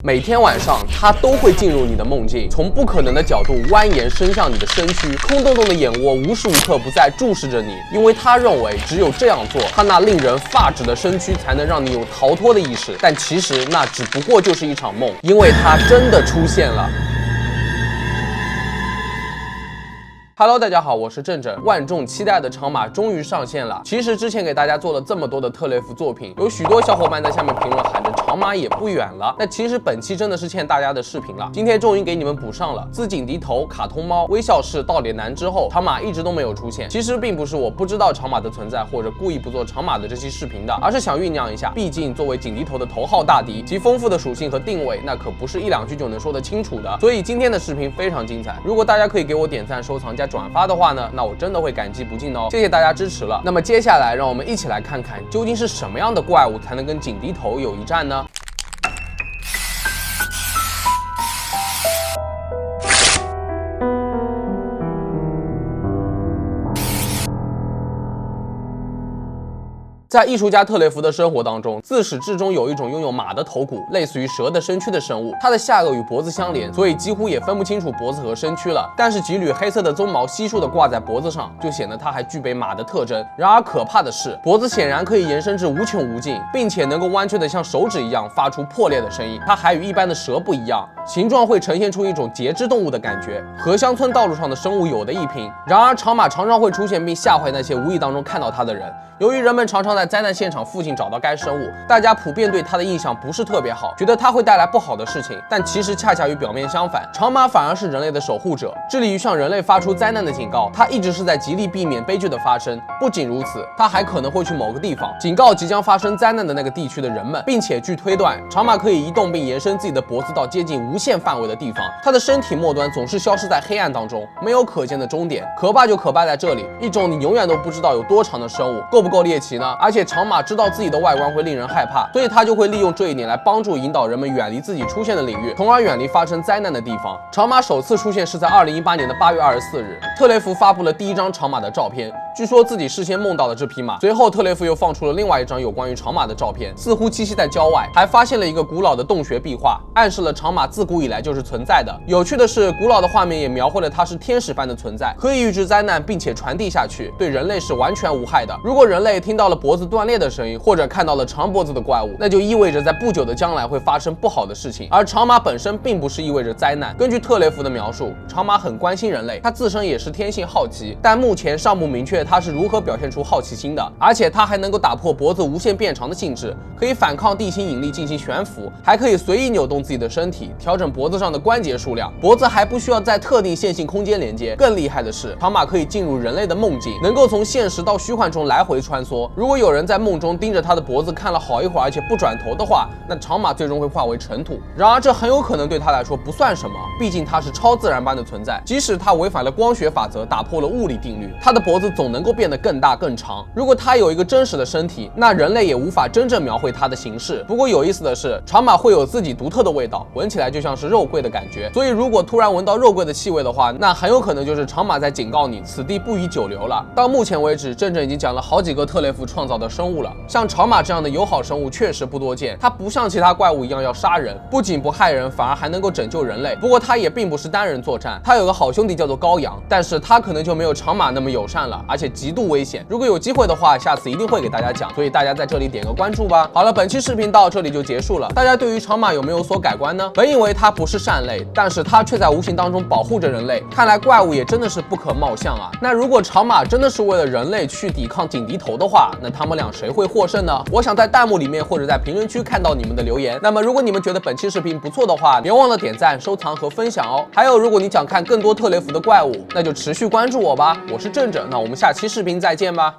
每天晚上，它都会进入你的梦境，从不可能的角度蜿蜒伸向你的身躯，空洞洞的眼窝无时无刻不在注视着你，因为他认为只有这样做，他那令人发指的身躯才能让你有逃脱的意识。但其实那只不过就是一场梦，因为它真的出现了。Hello， 大家好，我是正正。万众期待的长马终于上线了。其实之前给大家做了这么多的特雷弗作品，有许多小伙伴在下面评论喊着长马也不远了。那其实本期真的是欠大家的视频了，今天终于给你们补上了。自井迪头、卡通猫、微笑式到脸男之后，长马一直都没有出现。其实并不是我不知道长马的存在，或者故意不做长马的这期视频的，而是想酝酿一下。毕竟作为井迪头的头号大敌，其丰富的属性和定位，那可不是一两句就能说得清楚的。所以今天的视频非常精彩。如果大家可以给我点赞、收藏加转发的话呢，那我真的会感激不尽哦。谢谢大家支持了。那么接下来让我们一起来看看，究竟是什么样的怪物才能跟井迪头有一战呢？在艺术家特雷弗的生活当中，自始至终有一种拥有马的头骨，类似于蛇的身躯的生物。它的下颚与脖子相连，所以几乎也分不清楚脖子和身躯了。但是几缕黑色的鬃毛悉数的挂在脖子上，就显得它还具备马的特征。然而可怕的是，脖子显然可以延伸至无穷无尽，并且能够弯曲的像手指一样发出破裂的声音。它还与一般的蛇不一样，形状会呈现出一种节肢动物的感觉，和乡村道路上的生物有的一拼。然而长马常常会出现并吓坏那些无意当中看到它的人。由于人们常常在灾难现场附近找到该生物，大家普遍对它的印象不是特别好，觉得它会带来不好的事情。但其实恰恰与表面相反，长马反而是人类的守护者，致力于向人类发出灾难的警告。它一直是在极力避免悲剧的发生。不仅如此，它还可能会去某个地方，警告即将发生灾难的那个地区的人们，并且据推断，长马可以移动并延伸自己的脖子到接近无限范围的地方。它的身体末端总是消失在黑暗当中，没有可见的终点。可怕就可怕在这里，一种你永远都不知道有多长的生物，够不够猎奇呢？而且长马知道自己的外观会令人害怕，所以他就会利用这一点来帮助引导人们远离自己出现的领域，从而远离发生灾难的地方。长马首次出现是在2018年的8月24日，特雷弗发布了第一张长马的照片，据说自己事先梦到了这匹马。随后特雷弗又放出了另外一张有关于长马的照片，似乎栖息在郊外，还发现了一个古老的洞穴壁画，暗示了长马自古以来就是存在的。有趣的是，古老的画面也描绘了它是天使般的存在，可以预知灾难并且传递下去，对人类是完全无害的。如果人类听到了脖子断裂的声音，或者看到了长脖子的怪物，那就意味着在不久的将来会发生不好的事情。而长马本身并不是意味着灾难。根据特雷弗的描述，长马很关心人类，它自身也是天性好奇，但目前尚不明确它是如何表现出好奇心的。而且它还能够打破脖子无限变长的性质，可以反抗地心引力进行悬浮，还可以随意扭动自己的身体，调整脖子上的关节数量。脖子还不需要在特定线性空间连接。更厉害的是，长马可以进入人类的梦境，能够从现实到虚幻中来回穿梭。如果有人在梦中盯着他的脖子看了好一会儿，而且不转头的话，那长马最终会化为尘土。然而这很有可能对他来说不算什么，毕竟他是超自然般的存在。即使他违反了光学法则，打破了物理定律，他的脖子总能够变得更大更长。如果他有一个真实的身体，那人类也无法真正描绘他的形式。不过有意思的是，长马会有自己独特的味道，闻起来就像是肉桂的感觉。所以如果突然闻到肉桂的气味的话，那很有可能就是长马在警告你，此地不宜久留了。到目前为止，正正已经讲了好几个特雷弗创造的生物了。像长马这样的友好生物确实不多见，它不像其他怪物一样要杀人，不仅不害人，反而还能够拯救人类。不过它也并不是单人作战，它有个好兄弟叫做羔羊，但是它可能就没有长马那么友善了，而且极度危险。如果有机会的话，下次一定会给大家讲，所以大家在这里点个关注吧。好了，本期视频到这里就结束了。大家对于长马有没有所改观呢？本以为它不是善类，但是它却在无形当中保护着人类。看来怪物也真的是不可貌相啊。那如果长马真的是为了人类去抵抗井迪头的话，那他们俩谁会获胜呢？我想在弹幕里面或者在评论区看到你们的留言。那么如果你们觉得本期视频不错的话，别忘了点赞、收藏和分享哦。还有，如果你想看更多特雷弗的怪物，那就持续关注我吧。我是正正，那我们下期视频再见吧。